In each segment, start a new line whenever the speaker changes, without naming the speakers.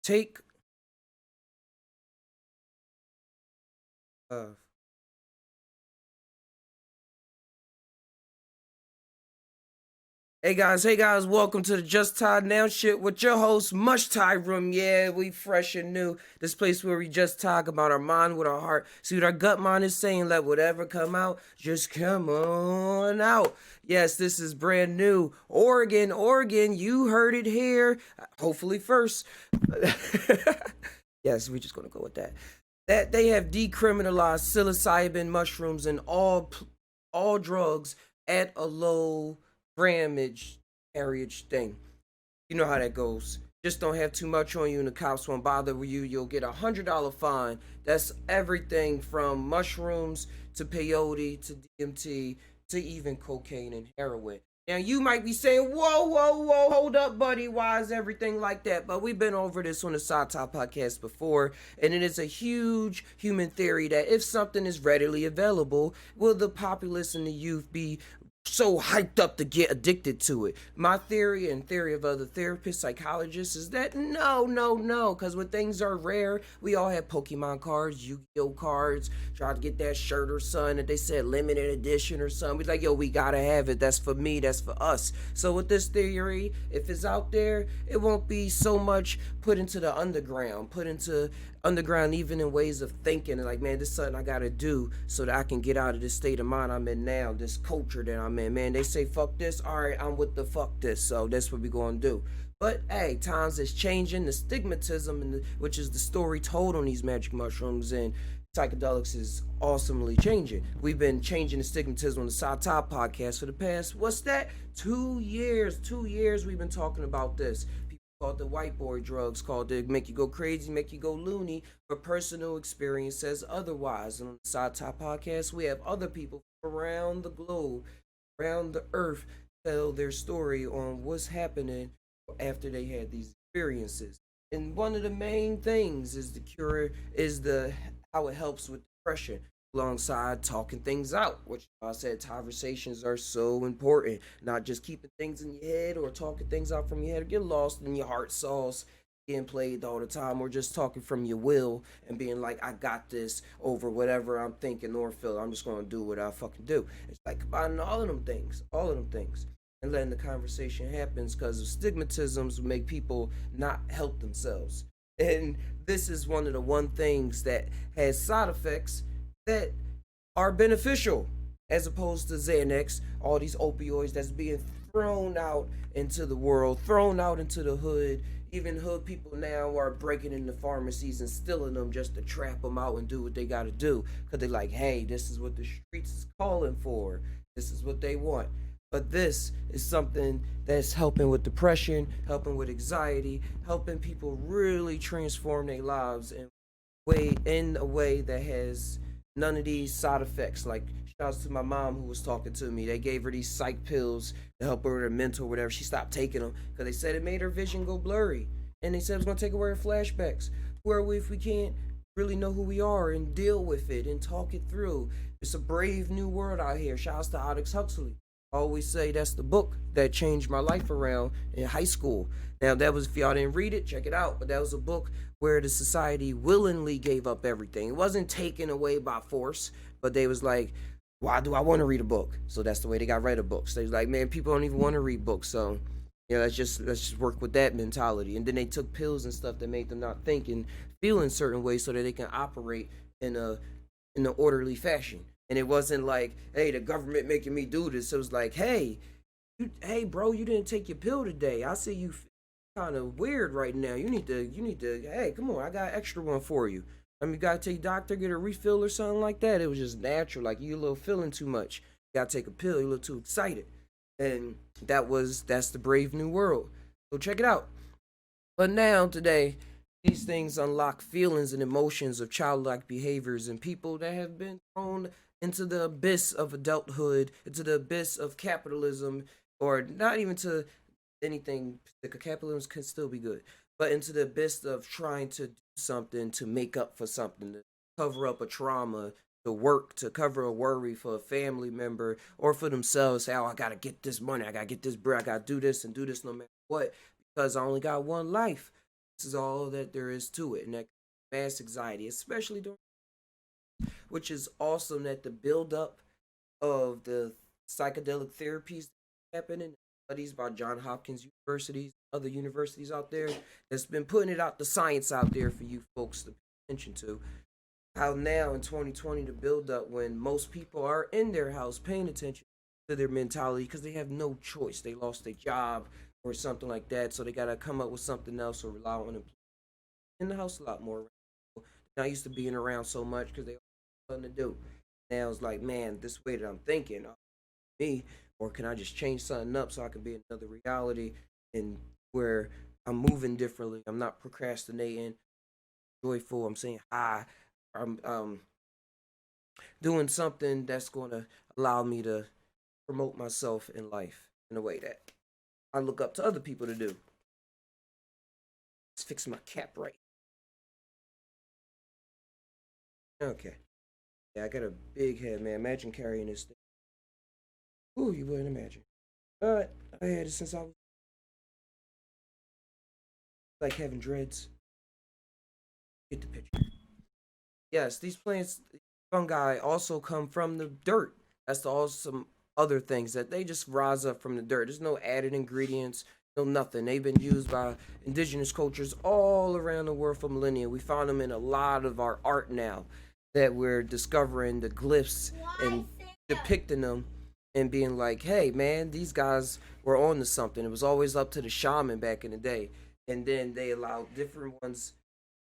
take of. Hey guys, welcome to the Just Todd Now shit with your host, Mush Tie Room. Yeah, we fresh and new. This place where we just talk about our mind with our heart. See what our gut mind is saying, let whatever come out, just come on out. Yes, this is brand new. Oregon, you heard it here. Hopefully first. Yes, we're just gonna go with that. That they have decriminalized psilocybin mushrooms and all drugs at a low grammage carriage thing. You know how that goes. Just don't have too much on you and the cops won't bother with you. You'll get $100 fine. That's everything from mushrooms to peyote to DMT to even cocaine and heroin. Now you might be saying, whoa, hold up, buddy. Why is everything like that? But we've been over this on the SaunTai podcast before, and it is a huge human theory that if something is readily available, will the populace and the youth be so hyped up to get addicted to it? My theory and theory of other therapists, psychologists is that no, because when things are rare, we all have Pokemon cards, Yu-Gi-Oh cards, try to get that shirt or something that they said limited edition or something. We're like, yo, we gotta have it. That's for me, that's for us. So with this theory, if it's out there, it won't be so much put into the underground, even in ways of thinking like, man, this is something I gotta do so that I can get out of this state of mind I'm in now, this culture that I'm in. Man, they say fuck this, all right, I'm with the fuck this, so that's what we gonna do. But hey, times is changing. The stigmatism which is the story told on these magic mushrooms and psychedelics, is awesomely changing. We've been changing the stigmatism on the SaunTai podcast for the past, what's that, 2 years we've been talking about this. Called the white boy drugs, called to make you go crazy, make you go loony, but personal experience says otherwise. And on the SaunTai podcast, we have other people around the globe, around the earth, tell their story on what's happening after they had these experiences. And one of the main things is the cure, is the how it helps with depression, alongside talking things out, which I said conversations are so important. Not just keeping things in your head or talking things out from your head or get lost in your heart sauce getting played all the time, or just talking from your will and being like, I got this over whatever I'm thinking or feel. I'm just gonna do what I fucking do. It's like combining all of them things, and letting the conversation happens, because of stigmatisms make people not help themselves. And this is one things that has side effects that are beneficial, as opposed to Xanax, all these opioids that's being thrown out into the world, thrown out into the hood. Even hood people now are breaking into pharmacies and stealing them just to trap them out and do what they got to do, because they're like, hey, this is what the streets is calling for, this is what they want. But this is something that's helping with depression, helping with anxiety, helping people really transform their lives in a way that has none of these side effects. Like, shouts to my mom who was talking to me. They gave her these psych pills to help her with her mental or whatever. She stopped taking them because they said it made her vision go blurry. And they said it was going to take away her flashbacks. Where if we can't really know who we are and deal with it and talk it through? It's a brave new world out here. Shouts to Alex Huxley. I always say that's the book that changed my life around in high school. Now, that was, if y'all didn't read it, check it out. But that was a book where the society willingly gave up everything. It wasn't taken away by force, but they was like, why do I want to read a book? So that's the way they got rid of books. They was like, man, people don't even want to read books. So, let's just work with that mentality. And then they took pills and stuff that made them not think and feel in certain ways so that they can operate in an orderly fashion. And it wasn't like, hey, the government making me do this. It was like, hey, bro, you didn't take your pill today. I see you kind of weird right now. You need to. Hey, come on, I got an extra one for you. I mean, you gotta take doctor, get a refill or something like that. It was just natural. Like, you a little feeling too much. You gotta take a pill. You a little too excited. And that's the brave new world. So check it out. But now today, these things unlock feelings and emotions of childlike behaviors in people that have been thrown into the abyss of adulthood, into the abyss of capitalism, or not even to anything. Capitalism can still be good, but into the abyss of trying to do something to make up for something, to cover up a trauma, to work to cover a worry for a family member or for themselves. Say, oh, I gotta get this money, I gotta get this bread, I gotta do this and do this no matter what, because I only got one life. This is all that there is to it, and that mass anxiety, especially during, which is awesome that the buildup of the psychedelic therapies happening, studies by John Hopkins Universities, other universities out there that's been putting it out, the science out there for you folks to pay attention to. How now in 2020 to build up when most people are in their house paying attention to their mentality because they have no choice. They lost their job or something like that, so they gotta come up with something else or rely on them in the house a lot more. Not used to being around so much because they have nothing to do. Now it's like, man, this way that I'm thinking, me, or can I just change something up so I can be in another reality and where I'm moving differently. I'm not procrastinating, joyful. I'm saying hi. I'm doing something that's going to allow me to promote myself in life in a way that I look up to other people to do. Let's fix my cap right. Okay. Yeah, I got a big head, man. Imagine carrying this thing. Ooh, you wouldn't imagine. But I had it since I was like having dreads. Get the picture. Yes, these plants, fungi, also come from the dirt. That's the awesome other things that they just rise up from the dirt. There's no added ingredients, no nothing. They've been used by indigenous cultures all around the world for millennia. We find them in a lot of our art now that we're discovering the glyphs and depicting them and being like, hey, man, these guys were on to something. It was always up to the shaman back in the day. And then they allowed different ones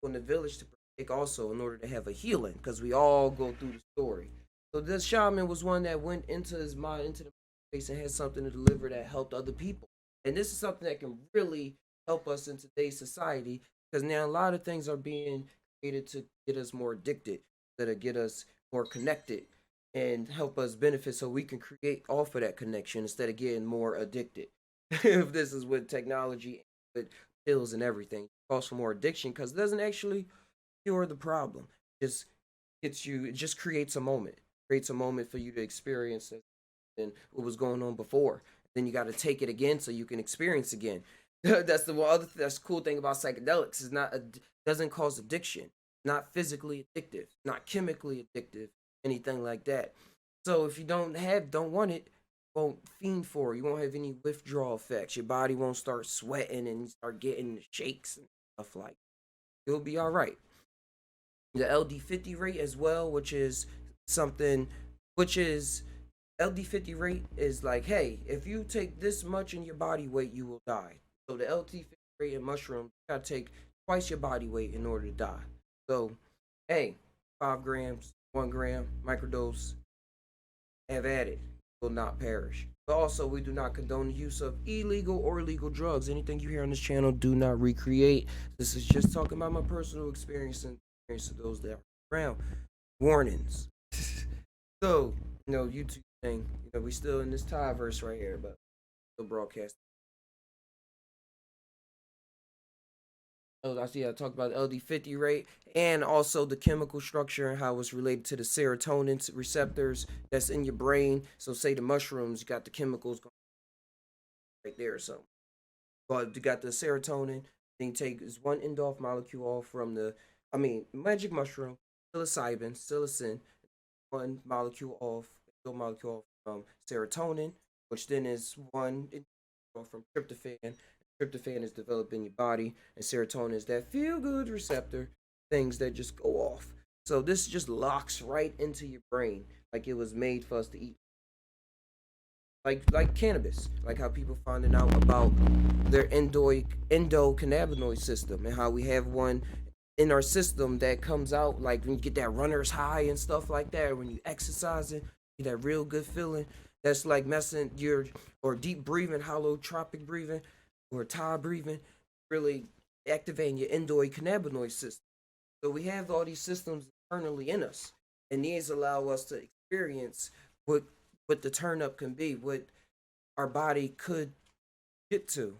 in the village to partake also in order to have a healing because we all go through the story. So this shaman was one that went into his mind, into the space, and had something to deliver that helped other people. And this is something that can really help us in today's society because now a lot of things are being created to get us more addicted, that get us more connected and help us benefit so we can create off of that connection instead of getting more addicted. If this is with technology, with pills and everything, it calls for more addiction because it doesn't actually cure the problem. It just gets you. It just creates a moment. Creates a moment for you to experience it and what was going on before. Then you got to take it again so you can experience again. That's the one other. That's the cool thing about psychedelics. Is not doesn't cause addiction. Not physically addictive. Not chemically addictive. Anything like that. So if you don't want it, won't fiend for it. You won't have any withdrawal effects. Your body won't start sweating and start getting the shakes and stuff like. You'll be all right. The LD50 rate as well, which is something, which is LD50 rate is like, hey, if you take this much in your body weight, you will die. So the LD50 rate in mushrooms, you gotta take twice your body weight in order to die. So, hey, 5 grams, 1 gram, microdose, have at it. Will not perish. But also, we do not condone the use of illegal or legal drugs. Anything you hear on this channel, do not recreate. This is just talking about my personal experience and experience of those that are around. Warnings. So, YouTube thing. We still in this tie verse right here, but still broadcast. Oh, I see. I talked about the LD50 rate and also the chemical structure and how it's related to the serotonin receptors that's in your brain. So, say the mushrooms, you got the chemicals going right there or something. But you got the serotonin. Then you take is one end off molecule off from magic mushroom, psilocybin, one molecule off, molecule from serotonin, which then is one from tryptophan. Tryptophan is developed in your body, and serotonin is that feel good receptor, things that just go off. So this just locks right into your brain, like it was made for us to eat. Like cannabis, like how people finding out about their endocannabinoid system and how we have one in our system that comes out like when you get that runner's high and stuff like that, or when you exercising, you get that real good feeling. That's like messing your or deep breathing, holotropic breathing, or Thai breathing, really activating your endocannabinoid system. So we have all these systems internally in us, and these allow us to experience what the turn up can be, what our body could get to,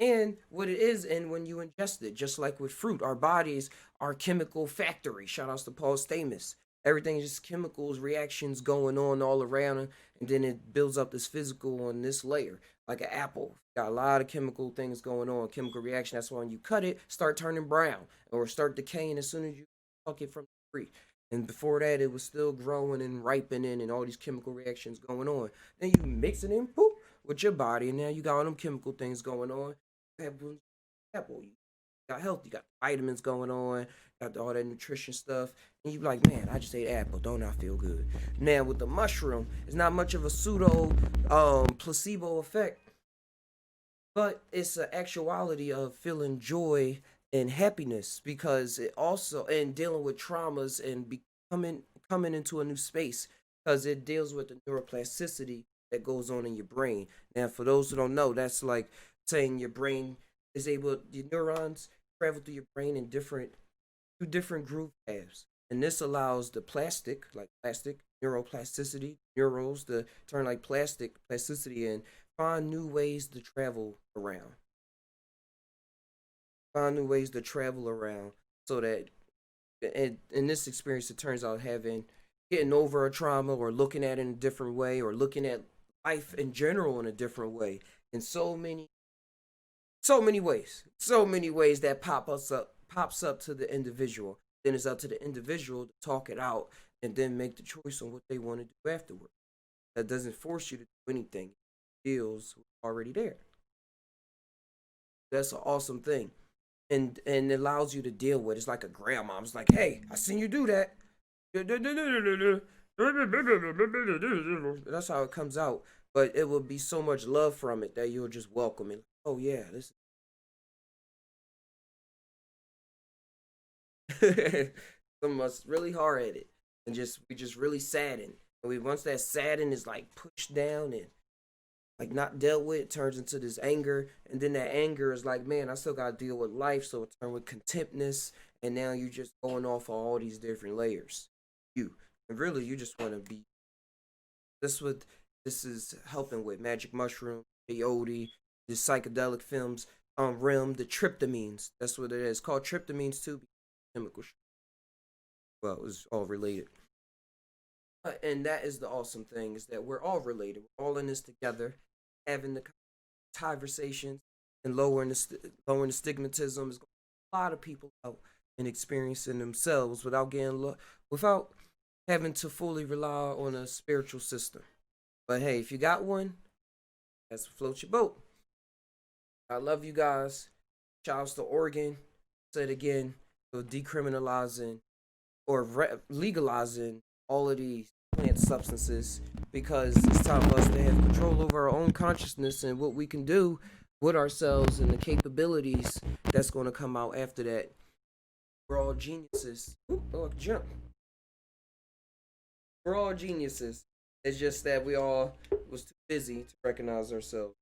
and what it is. And when you ingest it, just like with fruit, our bodies are chemical factory. Shout outs to Paul Stamus. Everything is just chemicals, reactions going on all around, and then it builds up this physical on this layer. like an apple. Got a lot of chemical things going on, chemical reaction. That's why when you cut it, start turning brown or start decaying as soon as you pluck it from the tree. And before that, it was still growing and ripening and all these chemical reactions going on. Then you mix it in, poop, with your body, and now you got all them chemical things going on. Apple, you got health, you got vitamins going on, got all that nutrition stuff, and you be like, man, I just ate apple, don't I feel good? Now with the mushroom, it's not much of a pseudo placebo effect, but it's an actuality of feeling joy and happiness because it also and dealing with traumas and becoming coming into a new space because it deals with the neuroplasticity that goes on in your brain. Now, for those who don't know, that's like saying your brain is able, your neurons travel through your brain in different through different groove paths, and this allows the plastic neuroplasticity neurals to turn like plastic plasticity and find new ways to travel around, find new ways to travel around, so that in this experience, it turns out having getting over a trauma or looking at it in a different way or looking at life in general in a different way in so many ways that pops up to the individual. Then it's up to the individual to talk it out and then make the choice on what they want to do afterward. That doesn't force you to do anything. It feels already there. That's an awesome thing. And it allows you to deal with. It's like a grandma. It's like, hey, I seen you do that. That's how it comes out. But it will be so much love from it that you'll just welcome it. Oh yeah, this some of us really hard at it, and just we just really saddened. And we once that sadden is like pushed down and like not dealt with, it turns into this anger, and then that anger is like, man, I still gotta deal with life, so it turns with contemptness, and now you just going off of all these different layers. You and really you just want to be. This what this is helping with magic mushroom, peyote, the psychedelic films, rim, the tryptamines. That's what it is. Called tryptamines too. Chemical. Well, it's all related. And that is the awesome thing is that we're all related. We're all in this together, having the conversations and lowering the stigmatism. Is a lot of people out and experiencing themselves without without having to fully rely on a spiritual system. But hey, if you got one, that's what floats your boat. I love you guys. Shouts to Oregon. Said again, for decriminalizing or legalizing all of these plant substances because it's time for us to have control over our own consciousness and what we can do with ourselves and the capabilities that's going to come out after that. We're all geniuses. Ooh, oh, jump. We're all geniuses. It's just that we all was too busy to recognize ourselves.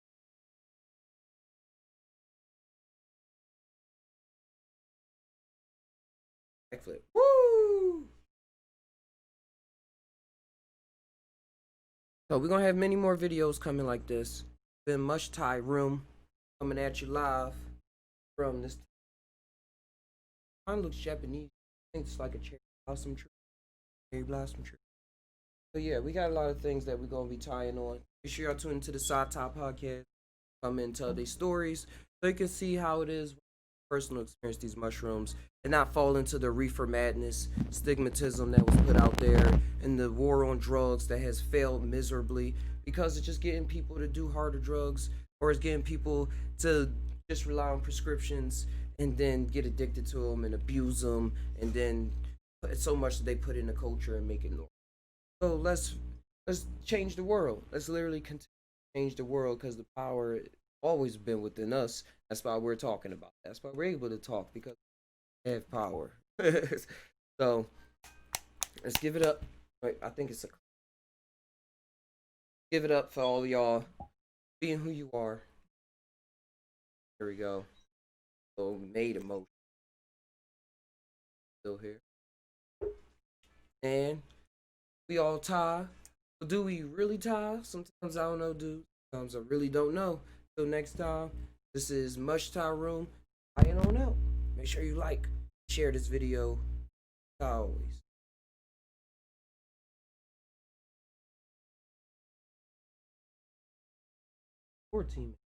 Backflip. Woo! So we're gonna have many more videos coming like this. Been SaunTai room coming at you live from this. Mine looks Japanese. I think it's like a cherry blossom tree. Cherry blossom tree. So yeah, we got a lot of things that we're gonna be tying on. Be sure y'all tune into the SaunTai podcast. Come in and tell their stories so you can see how it is personal experience these mushrooms and not fall into the reefer madness stigmatism that was put out there and the war on drugs that has failed miserably because it's just getting people to do harder drugs or it's getting people to just rely on prescriptions and then get addicted to them and abuse them and then put so much that they put in the culture and make it normal. So let's change the world. Let's literally continue to change the world because the power always been within us. That's why we're talking about. That's why we're able to talk because we have power. So let's give it up. Wait, I think it's a give it up for all y'all being who you are. Here we go. So made emotion still here, and we all tie. Do we really tie? Sometimes I don't know, dude. Sometimes I really don't know. Till next time, this is SaunTai Room. I don't know. Make sure you like, share this video. Always. 14.